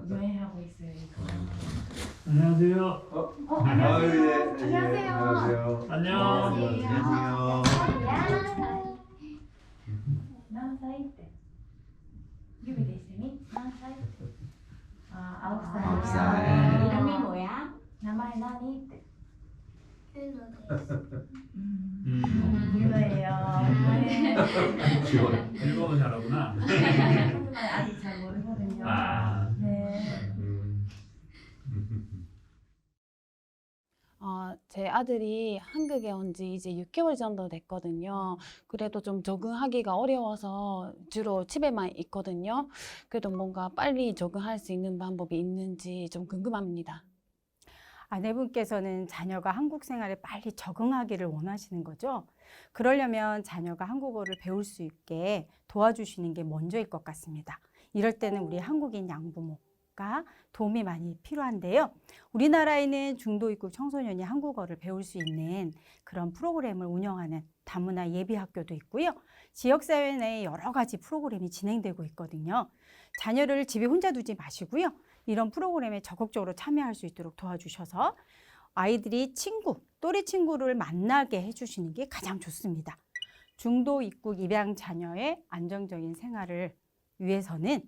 여행하고 있으니까. 안녕하세요. 안녕하세요. 예, 안녕하세요. 안녕하세요. 안녕. 안녕하세요.何歳って指でしてみ何歳あ、아홉 9歳 살. 이름이 뭐야? 名前何って유노예요. 네. 귀여워요. 일본어 잘하구나. 한국말 아직 잘 모르거든요. 아. 네. 제 아들이 한국에 온 지 이제 6개월 정도 됐거든요. 그래도 좀 적응하기가 어려워서 주로 집에만 있거든요. 그래도 뭔가 빨리 적응할 수 있는 방법이 있는지 좀 궁금합니다. 아내분께서는 자녀가 한국 생활에 빨리 적응하기를 원하시는 거죠? 그러려면 자녀가 한국어를 배울 수 있게 도와주시는 게 먼저일 것 같습니다. 이럴 때는 우리 한국인 양부모가 도움이 많이 필요한데요. 우리나라에는 중도 입국 청소년이 한국어를 배울 수 있는 그런 프로그램을 운영하는 다문화 예비학교도 있고요. 지역사회 내에 여러 가지 프로그램이 진행되고 있거든요. 자녀를 집에 혼자 두지 마시고요. 이런 프로그램에 적극적으로 참여할 수 있도록 도와주셔서 아이들이 또래 친구를 만나게 해주시는 게 가장 좋습니다. 중도 입국 입양 자녀의 안정적인 생활을 위해서는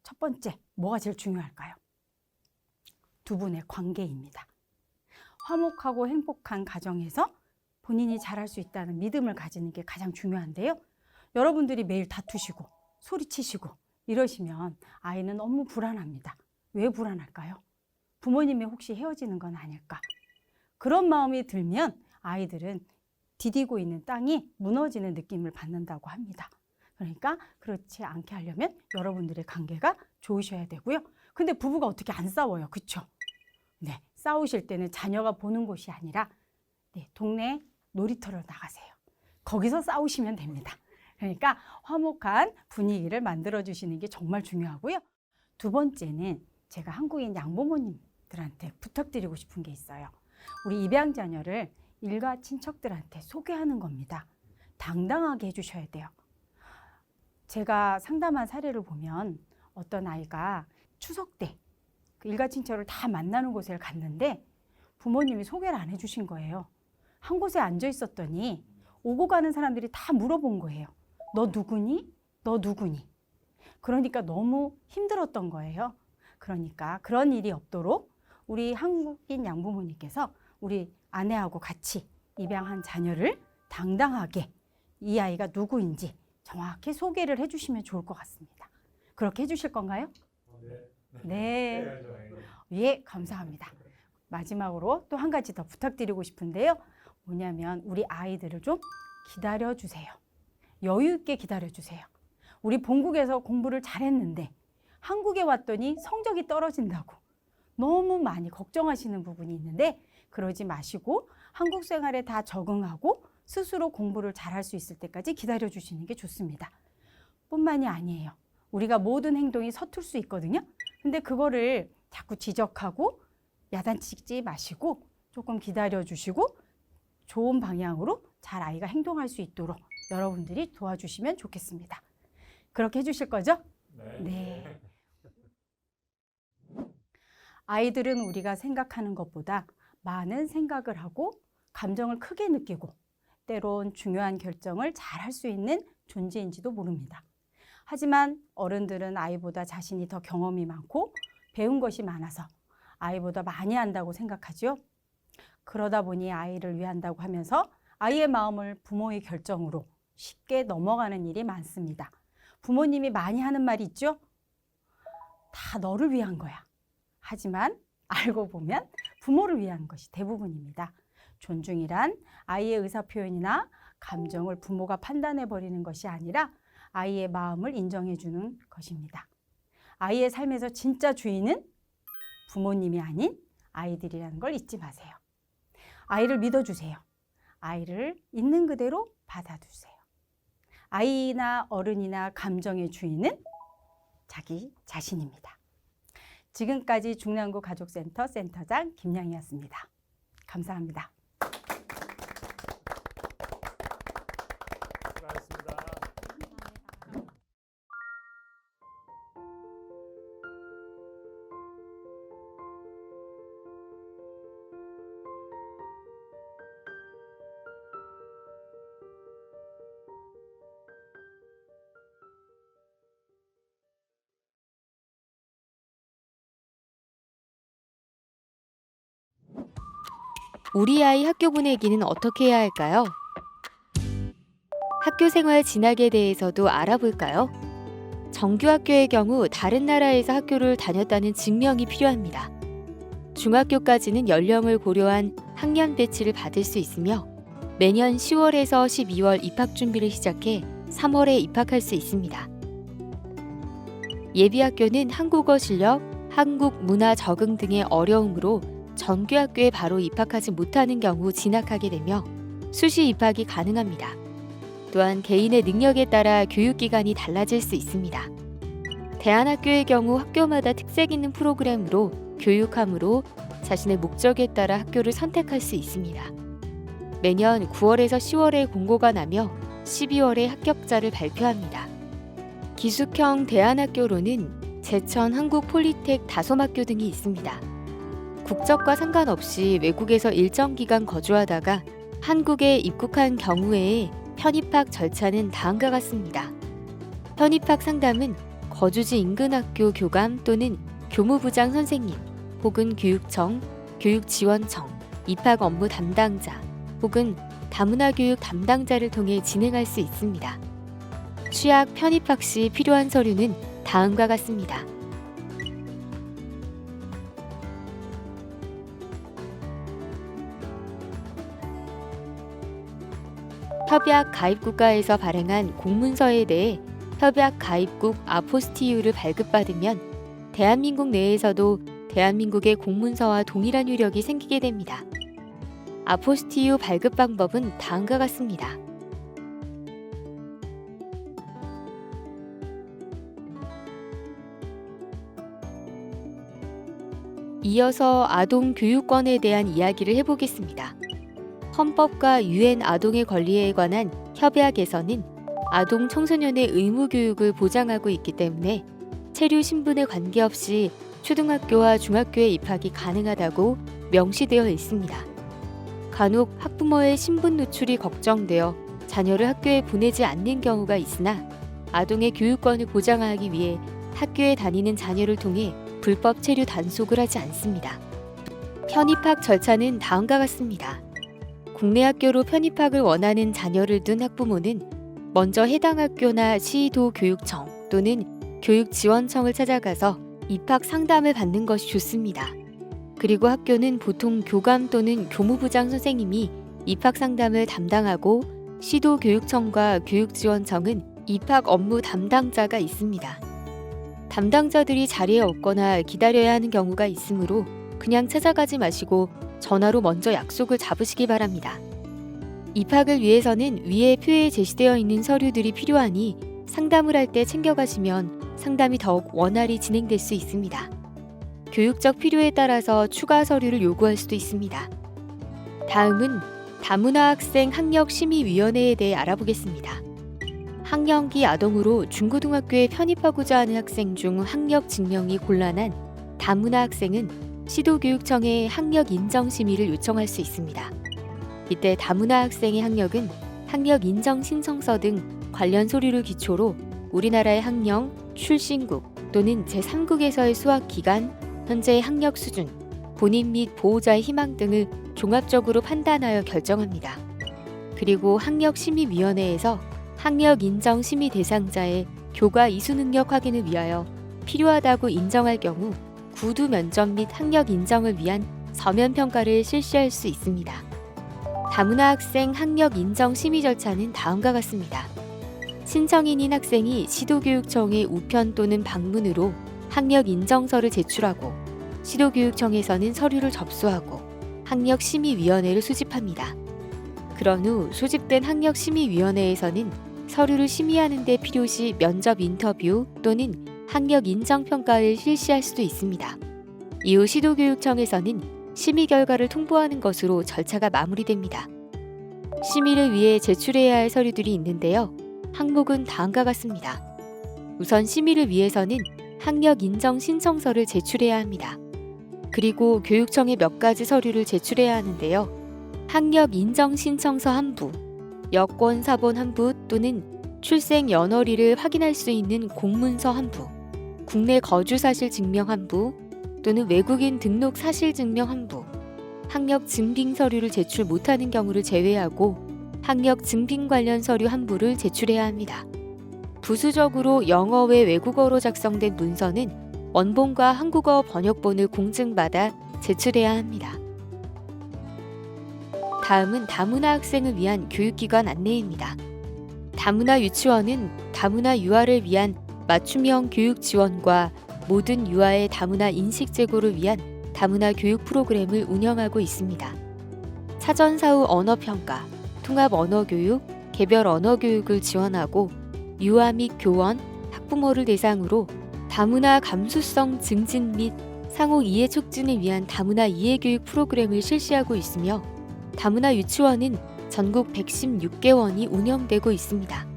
첫 번째, 뭐가 제일 중요할까요? 두 분의 관계입니다. 화목하고 행복한 가정에서 본인이 잘할 수 있다는 믿음을 가지는 게 가장 중요한데요. 여러분들이 매일 다투시고 소리치시고 이러시면 아이는 너무 불안합니다. 왜 불안할까요? 부모님이 혹시 헤어지는 건 아닐까? 그런 마음이 들면 아이들은 디디고 있는 땅이 무너지는 느낌을 받는다고 합니다. 그러니까 그렇지 않게 하려면 여러분들의 관계가 좋으셔야 되고요. 근데 부부가 어떻게 안 싸워요? 그렇죠? 네, 싸우실 때는 자녀가 보는 곳이 아니라 동네 놀이터를 나가세요. 거기서 싸우시면 됩니다. 그러니까 화목한 분위기를 만들어주시는 게 정말 중요하고요. 두 번째는 제가 한국인 양부모님들한테 부탁드리고 싶은 게 있어요. 우리 입양 자녀를 일가 친척들한테 소개하는 겁니다. 당당하게 해주셔야 돼요. 제가 상담한 사례를 보면 어떤 아이가 추석 때 그 일가 친척을 다 만나는 곳에 갔는데 부모님이 소개를 안 해주신 거예요. 한 곳에 앉아 있었더니 오고 가는 사람들이 다 물어본 거예요. 너 누구니? 너 누구니? 그러니까 너무 힘들었던 거예요. 그러니까 그런 일이 없도록 우리 한국인 양부모님께서 우리 아내하고 같이 입양한 자녀를 당당하게 이 아이가 누구인지 정확히 소개를 해주시면 좋을 것 같습니다. 그렇게 해주실 건가요? 네. 예, 감사합니다. 마지막으로 또 한 가지 더 부탁드리고 싶은데요. 뭐냐면 우리 아이들을 좀 기다려주세요. 여유 있게 기다려주세요. 우리 본국에서 공부를 잘했는데 한국에 왔더니 성적이 떨어진다고 너무 많이 걱정하시는 부분이 있는데 그러지 마시고 한국 생활에 다 적응하고 스스로 공부를 잘할 수 있을 때까지 기다려주시는 게 좋습니다. 뿐만이 아니에요. 우리가 모든 행동이 서툴 수 있거든요. 근데 그거를 자꾸 지적하고 야단치지 마시고 조금 기다려주시고 좋은 방향으로 잘 아이가 행동할 수 있도록 여러분들이 도와주시면 좋겠습니다. 그렇게 해주실 거죠? 네. 아이들은 우리가 생각하는 것보다 많은 생각을 하고 감정을 크게 느끼고 때론 중요한 결정을 잘 할 수 있는 존재인지도 모릅니다. 하지만 어른들은 아이보다 자신이 더 경험이 많고 배운 것이 많아서 아이보다 많이 안다고 생각하죠. 그러다 보니 아이를 위한다고 하면서 아이의 마음을 부모의 결정으로 쉽게 넘어가는 일이 많습니다. 부모님이 많이 하는 말이 있죠? 다 너를 위한 거야. 하지만 알고 보면 부모를 위한 것이 대부분입니다. 존중이란 아이의 의사표현이나 감정을 부모가 판단해버리는 것이 아니라 아이의 마음을 인정해주는 것입니다. 아이의 삶에서 진짜 주인은 부모님이 아닌 아이들이라는 걸 잊지 마세요. 아이를 믿어주세요. 아이를 있는 그대로 받아주세요. 아이나 어른이나 감정의 주인은 자기 자신입니다. 지금까지 중랑구 가족센터 센터장 김양이었습니다. 감사합니다. 수고하셨습니다. 우리 아이 학교 보내기는 어떻게 해야 할까요? 학교 생활 진학에 대해서도 알아볼까요? 정규학교의 경우 다른 나라에서 학교를 다녔다는 증명이 필요합니다. 중학교까지는 연령을 고려한 학년 배치를 받을 수 있으며 매년 10월에서 12월 입학 준비를 시작해 3월에 입학할 수 있습니다. 예비학교는 한국어 실력, 한국 문화 적응 등의 어려움으로 정규학교에 바로 입학하지 못하는 경우 진학하게 되며 수시 입학이 가능합니다. 또한 개인의 능력에 따라 교육기간이 달라질 수 있습니다. 대안학교의 경우 학교마다 특색 있는 프로그램으로 교육함으로 자신의 목적에 따라 학교를 선택할 수 있습니다. 매년 9월에서 10월에 공고가 나며 12월에 합격자를 발표합니다. 기숙형 대안학교로는 제천 한국폴리텍 다솜학교 등이 있습니다. 국적과 상관없이 외국에서 일정 기간 거주하다가 한국에 입국한 경우에 편입학 절차는 다음과 같습니다. 편입학 상담은 거주지 인근 학교 교감 또는 교무부장 선생님 혹은 교육청, 교육지원청, 입학 업무 담당자 혹은 다문화교육 담당자를 통해 진행할 수 있습니다. 취약 편입학 시 필요한 서류는 다음과 같습니다. 협약 가입국가에서 발행한 공문서에 대해 협약 가입국 아포스티유를 발급받으면 대한민국 내에서도 대한민국의 공문서와 동일한 효력이 생기게 됩니다. 아포스티유 발급 방법은 다음과 같습니다. 이어서 아동 교육권에 대한 이야기를 해보겠습니다. 헌법과 유엔 아동의 권리에 관한 협약에서는 아동 청소년의 의무 교육을 보장하고 있기 때문에 체류 신분에 관계없이 초등학교와 중학교에 입학이 가능하다고 명시되어 있습니다. 간혹 학부모의 신분 누출이 걱정되어 자녀를 학교에 보내지 않는 경우가 있으나 아동의 교육권을 보장하기 위해 학교에 다니는 자녀를 통해 불법 체류 단속을 하지 않습니다. 편입학 절차는 다음과 같습니다. 국내 학교로 편입학을 원하는 자녀를 둔 학부모는 먼저 해당 학교나 시도교육청 또는 교육지원청을 찾아가서 입학 상담을 받는 것이 좋습니다. 그리고 학교는 보통 교감 또는 교무부장 선생님이 입학 상담을 담당하고 시도교육청과 교육지원청은 입학 업무 담당자가 있습니다. 담당자들이 자리에 없거나 기다려야 하는 경우가 있으므로 그냥 찾아가지 마시고 전화로 먼저 약속을 잡으시기 바랍니다. 입학을 위해서는 위에 표에 제시되어 있는 서류들이 필요하니 상담을 할 때 챙겨가시면 상담이 더욱 원활히 진행될 수 있습니다. 교육적 필요에 따라서 추가 서류를 요구할 수도 있습니다. 다음은 다문화 학생 학력심의위원회에 대해 알아보겠습니다. 학령기 아동으로 중고등학교에 편입하고자 하는 학생 중 학력 증명이 곤란한 다문화 학생은 시도교육청에 학력 인정 심의를 요청할 수 있습니다. 이때 다문화 학생의 학력은 학력 인정 신청서 등 관련 서류를 기초로 우리나라의 학령, 출신국 또는 제3국에서의 수학 기간, 현재의 학력 수준, 본인 및 보호자의 희망 등을 종합적으로 판단하여 결정합니다. 그리고 학력심의위원회에서 학력 인정 심의 대상자의 교과 이수 능력 확인을 위하여 필요하다고 인정할 경우 구두 면접 및 학력 인정을 위한 서면 평가를 실시할 수 있습니다. 다문화 학생 학력 인정 심의 절차는 다음과 같습니다. 신청인인 학생이 시도교육청의 우편 또는 방문으로 학력 인정서를 제출하고 시도교육청에서는 서류를 접수하고 학력심의위원회를 소집합니다. 그런 후 소집된 학력심의위원회에서는 서류를 심의하는 데 필요시 면접 인터뷰 또는 학력 인정 평가를 실시할 수도 있습니다. 이후 시도교육청에서는 심의 결과를 통보하는 것으로 절차가 마무리됩니다. 심의를 위해 제출해야 할 서류들이 있는데요. 항목은 다음과 같습니다. 우선 심의를 위해서는 학력 인정 신청서를 제출해야 합니다. 그리고 교육청에 몇 가지 서류를 제출해야 하는데요. 학력 인정 신청서 한 부, 여권 사본 한 부 또는 출생 연월일을 확인할 수 있는 공문서 한 부, 국내 거주 사실 증명 한 부 또는 외국인 등록 사실 증명 한 부, 학력 증빙 서류를 제출 못하는 경우를 제외하고 학력 증빙 관련 서류 한 부를 제출해야 합니다. 부수적으로 영어 외 외국어로 작성된 문서는 원본과 한국어 번역본을 공증받아 제출해야 합니다. 다음은 다문화 학생을 위한 교육기관 안내입니다. 다문화 유치원은 다문화 유아를 위한 맞춤형 교육 지원과 모든 유아의 다문화 인식 제고를 위한 다문화 교육 프로그램을 운영하고 있습니다. 사전 사후 언어 평가, 통합 언어 교육, 개별 언어 교육을 지원하고 유아 및 교원, 학부모를 대상으로 다문화 감수성 증진 및 상호 이해 촉진을 위한 다문화 이해 교육 프로그램을 실시하고 있으며 다문화 유치원은 전국 116개원이 운영되고 있습니다.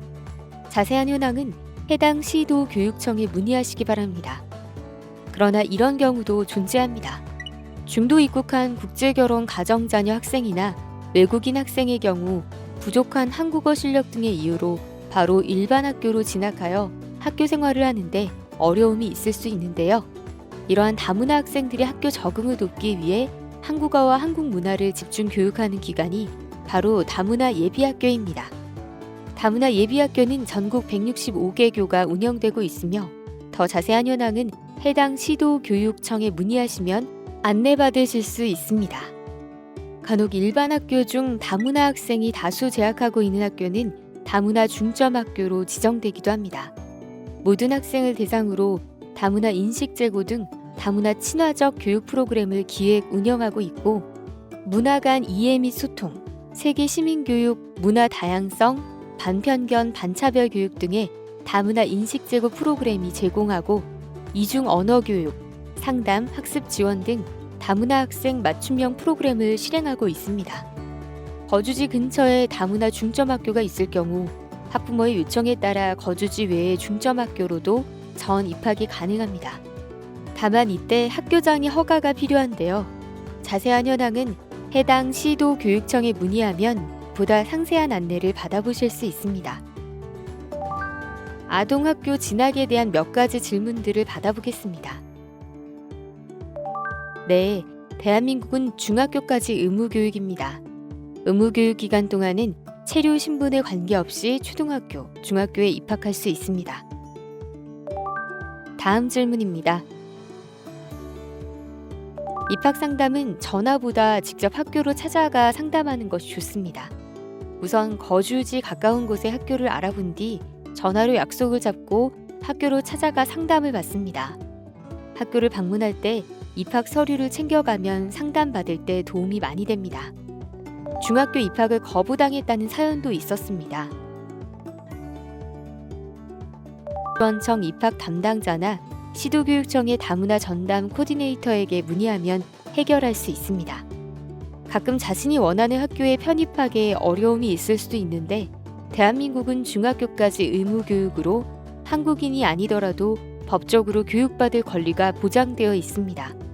자세한 현황은 해당 시도 교육청에 문의하시기 바랍니다. 그러나 이런 경우도 존재합니다. 중도 입국한 국제결혼 가정자녀 학생이나 외국인 학생의 경우 부족한 한국어 실력 등의 이유로 바로 일반 학교로 진학하여 학교 생활을 하는데 어려움이 있을 수 있는데요. 이러한 다문화 학생들의 학교 적응을 돕기 위해 한국어와 한국 문화를 집중 교육하는 기관이 바로 다문화 예비학교입니다. 다문화 예비학교는 전국 165개 교가 운영되고 있으며 더 자세한 현황은 해당 시도교육청에 문의하시면 안내받으실 수 있습니다. 간혹 일반 학교 중 다문화 학생이 다수 재학하고 있는 학교는 다문화 중점학교로 지정되기도 합니다. 모든 학생을 대상으로 다문화 인식 제고 등 다문화 친화적 교육 프로그램을 기획 운영하고 있고 문화 간 이해 및 소통, 세계 시민교육, 문화 다양성, 반편견, 반차별 교육 등의 다문화 인식 제고 프로그램이 제공하고 이중 언어 교육, 상담, 학습 지원 등 다문화 학생 맞춤형 프로그램을 실행하고 있습니다. 거주지 근처에 다문화 중점학교가 있을 경우 학부모의 요청에 따라 거주지 외의 중점학교로도 전 입학이 가능합니다. 다만 이때 학교장의 허가가 필요한데요. 자세한 현황은 해당 시도 교육청에 문의하면 보다 상세한 안내를 받아보실 수 있습니다. 아동학교 진학에 대한 몇 가지 질문들을 받아보겠습니다. 네, 대한민국은 중학교까지 의무교육입니다. 의무교육 기간 동안은 체류 신분에 관계없이 초등학교, 중학교에 입학할 수 있습니다. 다음 질문입니다. 입학 상담은 전화보다 직접 학교로 찾아가 상담하는 것이 좋습니다. 우선 거주지 가까운 곳에 학교를 알아본 뒤 전화로 약속을 잡고 학교로 찾아가 상담을 받습니다. 학교를 방문할 때 입학 서류를 챙겨가면 상담받을 때 도움이 많이 됩니다. 중학교 입학을 거부당했다는 사연도 있었습니다. 지원청 입학 담당자나 시도교육청의 다문화 전담 코디네이터에게 문의하면 해결할 수 있습니다. 가끔 자신이 원하는 학교에 편입하기에 어려움이 있을 수도 있는데 대한민국은 중학교까지 의무교육으로 한국인이 아니더라도 법적으로 교육받을 권리가 보장되어 있습니다.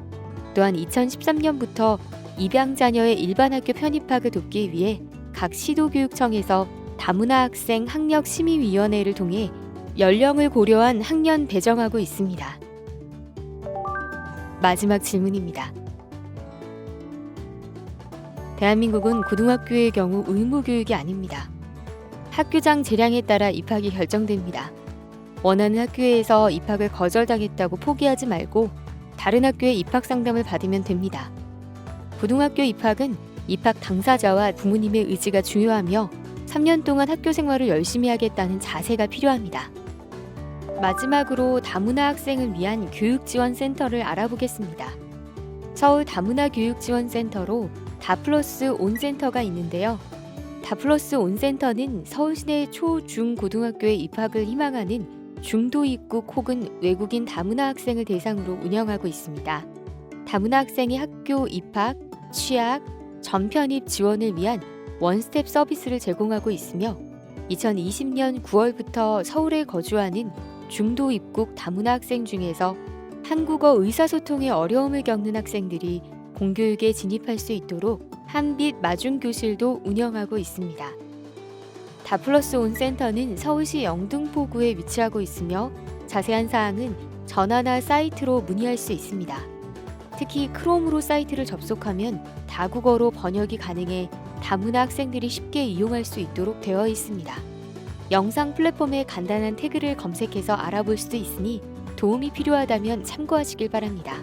또한 2013년부터 입양 자녀의 일반 학교 편입학을 돕기 위해 각 시도교육청에서 다문화 학생 학력심의위원회를 통해 연령을 고려한 학년 배정하고 있습니다. 마지막 질문입니다. 대한민국은 고등학교의 경우 의무교육이 아닙니다. 학교장 재량에 따라 입학이 결정됩니다. 원하는 학교에서 입학을 거절당했다고 포기하지 말고 다른 학교에 입학 상담을 받으면 됩니다. 고등학교 입학은 입학 당사자와 부모님의 의지가 중요하며 3년 동안 학교 생활을 열심히 하겠다는 자세가 필요합니다. 마지막으로 다문화 학생을 위한 교육지원센터를 알아보겠습니다. 서울 다문화교육지원센터로 다플러스 온센터가 있는데요. 다플러스 온센터는 서울 시내 초, 중, 고등학교에 입학을 희망하는 중도 입국 혹은 외국인 다문화 학생을 대상으로 운영하고 있습니다. 다문화 학생의 학교 입학, 취학, 전편입 지원을 위한 원스텝 서비스를 제공하고 있으며 2020년 9월부터 서울에 거주하는 중도 입국 다문화 학생 중에서 한국어 의사소통에 어려움을 겪는 학생들이 공교육에 진입할 수 있도록 한빛 마중교실도 운영하고 있습니다. 다플러스 온센터는 서울시 영등포구에 위치하고 있으며 자세한 사항은 전화나 사이트로 문의할 수 있습니다. 특히 크롬으로 사이트를 접속하면 다국어로 번역이 가능해 다문화 학생들이 쉽게 이용할 수 있도록 되어 있습니다. 영상 플랫폼에 간단한 태그를 검색해서 알아볼 수도 있으니 도움이 필요하다면 참고하시길 바랍니다.